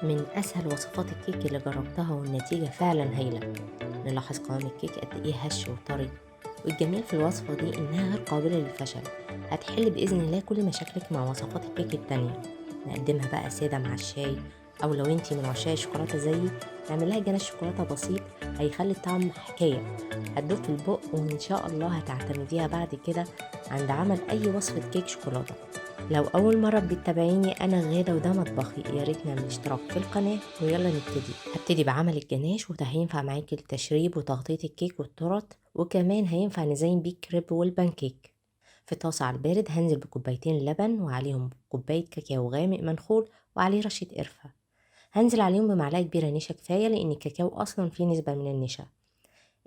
من أسهل وصفات الكيك اللي جربتها والنتيجة فعلا هايلة. نلاحظ قوام الكيك قد إيه هش وطري، والجميل في الوصفة دي إنها غير قابلة للفشل. هتحل بإذن الله كل مشاكلك مع وصفات الكيك التانية. نقدمها بقى سادة مع الشاي، أو لو انتي من عشاق الشوكولاتة زيي نعملها جناش شوكولاتة بسيط هيخلي الطعم حكاية. هتدوب في البق وإن شاء الله هتعتمديها بعد كده عند عمل أي وصفة كيك شوكولاتة. لو أول مرة بتتابعيني أنا غادة وده مطبخي، يا ريت نعمل اشتراك في القناة ويلا نبتدي. هبتدي بعمل الجناش وده هينفع معاكي التشريب وتغطية الكيك والتورت، وكمان هينفع نزين بيه الكريب والبانكيك. في طاسة على البارد هنزل بكوبايتين لبن وعليهم كوباية كاكاو غامق منخول وعليه رشة قرفة. هنزل عليهم بمعلقة كبيرة نشا كفاية لأن الكاكاو أصلا فيه نسبة من النشا.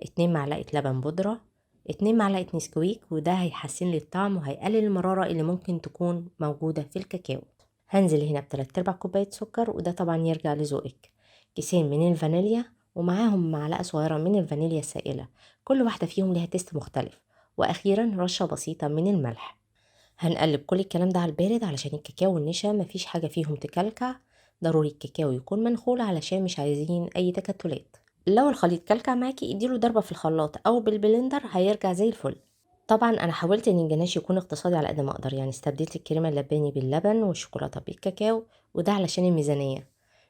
2 معلقة لبن بودرة، 2 معلقة نسكويك، وده هيحسن لي الطعم وهيقلل المرارة اللي ممكن تكون موجودة في الكاكاو. هنزل هنا ب3/4 كوباية سكر، وده طبعا يرجع لذوقك. كيسين من الفانيليا ومعاهم معلقة صغيرة من الفانيليا السائلة، كل واحدة فيهم ليها تيست مختلف. وأخيرا رشة بسيطة من الملح. هنقلب كل الكلام ده على البارد علشان الكاكاو والنشا مفيش حاجة فيهم تكلكع. ضروري الكاكاو يكون منخول علشان مش عايزين أي تكتلات. لو الخليط كلكع معاكي اديله ضربة في الخلاط أو بالبلندر هيرجع زي الفل. طبعا أنا حاولت إن الجناش يكون اقتصادي على قد ما أقدر، يعني استبدلت الكريمة اللباني باللبن والشوكولاتة بالكاكاو، وده علشان الميزانية.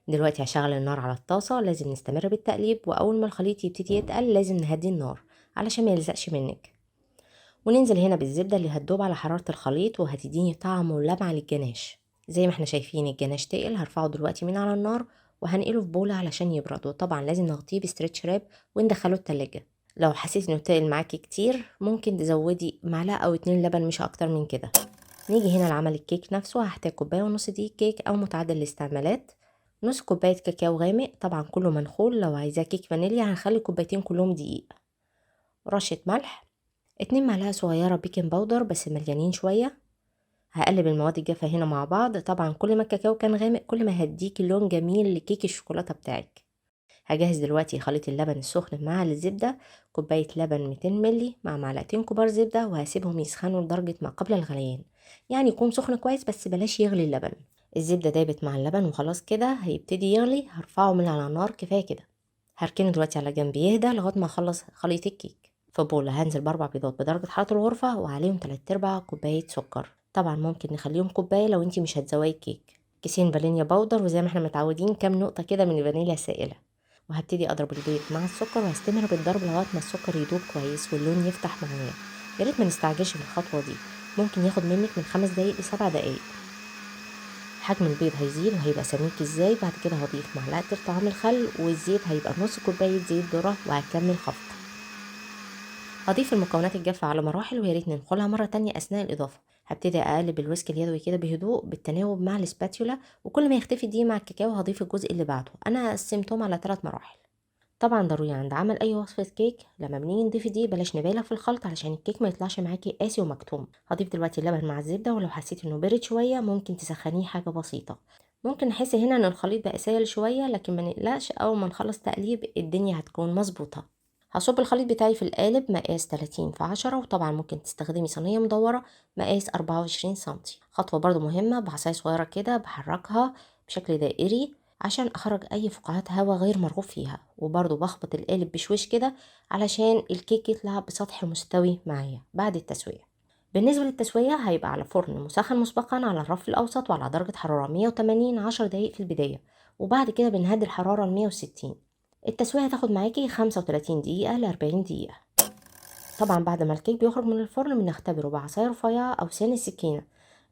دلوقتي هشغل النار على الطاسة، لازم نستمر بالتقليب، وأول ما الخليط يبتدي يتقل لازم نهدي النار علشان ما يلزقش منك. وننزل هنا بالزبدة اللي هتدوب على حرارة الخليط وهتديني طعم ولمعة للجناش. زي ما احنا شايفين الجناش تقل، هرفعه دلوقتي من على النار وهنقله في بولة علشان يبرد، وطبعا لازم نغطيه بستريتش راب وندخله التلاجة. لو حسيت انه تقل معاكي كتير ممكن تزودي معلقة او 2 لبن، مش اكتر من كده. نيجي هنا لعمل الكيك نفسه، هحتاج كوباية ونص دقيق كيك او متعدل الاستعمالات، نص كوباية كاكاو غامق طبعا كله منخول، لو عايزاه كيك فانيليا هنخلي كوبايتين كلهم دقيق، رشة ملح، 2 معلقة صغيرة بيكنج باودر بس مليانين شوية. هقلب المواد الجافة هنا مع بعض، طبعا كل ما الكاكاو كان غامق كل ما هديكي لون جميل لكيك الشوكولاتة بتاعك. هجهز دلوقتي خليط اللبن السخن مع الزبدة، كوباية لبن 200 ملي مع معلقتين كبار زبدة، وهسيبهم يسخنوا لدرجة ما قبل الغليان، يعني يكون سخن كويس بس بلاش يغلي اللبن. الزبدة دابت مع اللبن وخلاص كده هيبتدي يغلي، هرفعه من على النار كفاية كده. هركنه دلوقتي على جنب يهدى لغاية ما اخلص خليط الكيك. في بولة هنزل ب4 بيضات بدرجة حرارة الغرفة وعليهم 3/4 كوباية سكر، طبعا ممكن نخليهم كوباية لو انتي مش هتزوقي الكيك. كيسين فانيليا باودر، وزي ما احنا متعودين كام نقطة كده من الفانيليا السائلة. وهبتدي اضرب البيض مع السكر وهستمر بالضرب لغاية ما السكر يدوب كويس واللون يفتح معايا. ياريت ما نستعجلش في الخطوة دي، ممكن ياخد منك من 5 دقايق ل7 دقايق. حجم البيض هيزيد وهيبقى سميك ازاي. بعد كده هضيف معلقة طعام الخل، والزيت هيبقى نص كوباية زيت ذرة، وهكمل خفق. هضيف المكونات الجافة على مراحل، وياريت ننخلها مرة تانية أثناء الإضافة. هبتدي أقلب الويسك اليدوي كده بهدوء بالتناوب مع الاسباتيولا، وكل ما يختفي دي مع الكاكاو هضيف الجزء اللي بعده. أنا قسمتهم على 3 مراحل. طبعا ضروري عند عمل اي وصفة كيك لما بنيجي نضيف دي بلاش نبالغ في الخلط علشان الكيك ما يطلعش معاكي قاسي ومكتوم. هضيف دلوقتي اللبن مع الزبدة، ولو حسيت انه بارد شوية ممكن تسخنيه حاجة بسيطة. ممكن نحس هنا ان الخليط بقى سائل شوية، لكن ما نقلقش، اول ما نخلص تقليب الدنيا هتكون مظبوطة. هصب الخليط بتاعي في القالب مقاس 30 في 10، وطبعا ممكن تستخدمي صينية مدورة مقاس 24 سنتي. خطوة برضو مهمة، بعصاية صغيرة كده بحركها بشكل دائري عشان اخرج اي فقاعات هواء غير مرغوب فيها، وبرضو بخبط القالب بشويش كده علشان الكيك يطلع بسطح مستوي معايا بعد التسوية. بالنسبة للتسوية هيبقى على فرن مسخن مسبقا على الرف الأوسط وعلى درجة حرارة 180 10 دقايق في البداية، وبعد كده بنهدي الحرارة 160. التسوية هتاخد معاكي 35 دقيقة ل 40 دقيقة. طبعا بعد ما الكيك بيخرج من الفرن بنختبره بعصاية رفيعة أو سن السكينة،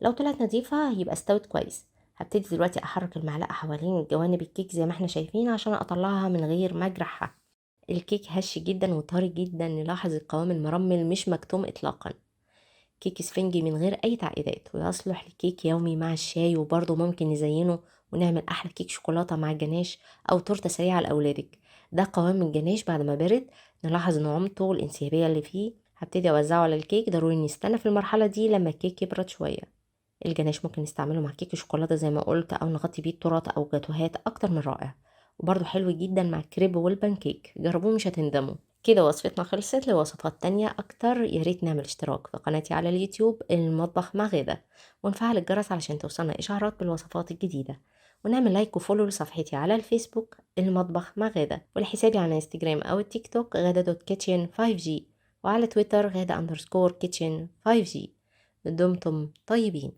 لو طلعت نظيفة يبقى استوت كويس. هبتدي دلوقتي أحرك المعلقة حوالين جوانب الكيك زي ما احنا شايفين عشان أطلعها من غير ما أجرحها. الكيك هش جدا وطري جدا، نلاحظ القوام المرمل مش مكتوم إطلاقا. كيك اسفنجي من غير أي تعقيدات، ويصلح لكيك يومي مع الشاي، وبرضه ممكن نزينه ونعمل أحلى كيك شوكولاتة مع الجناش أو تورتة سريعة لأولادك. ده قوام الجناش بعد ما برد، نلاحظ نعومته والانسيابية اللي فيه. هبتدي أوزعه على الكيك، ضروري نستنى في المرحلة دي لما الكيك يبرد شوية. الجناش ممكن نستعمله مع كيك الشوكولاتة زي ما قلت، أو نغطي بيه التورت أو جاتوهات، أكتر من رائع. وبرضه حلو جدا مع الكريب والبانكيك، جربوه مش هتندموا. كده وصفتنا خلصت. لوصفات تانية أكتر ياريت نعمل اشتراك في قناتي على اليوتيوب المطبخ مع غادة، ونفعل الجرس علشان توصلنا إشعارات بالوصفات الجديدة. ونعمل لايك وفولو لصفحتي على الفيسبوك المطبخ مع غادة، ولحسابي على انستجرام أو التيك توك غادة.kitchen 5G، وعلى تويتر غادة_kitchen 5G. دمتم طيبين.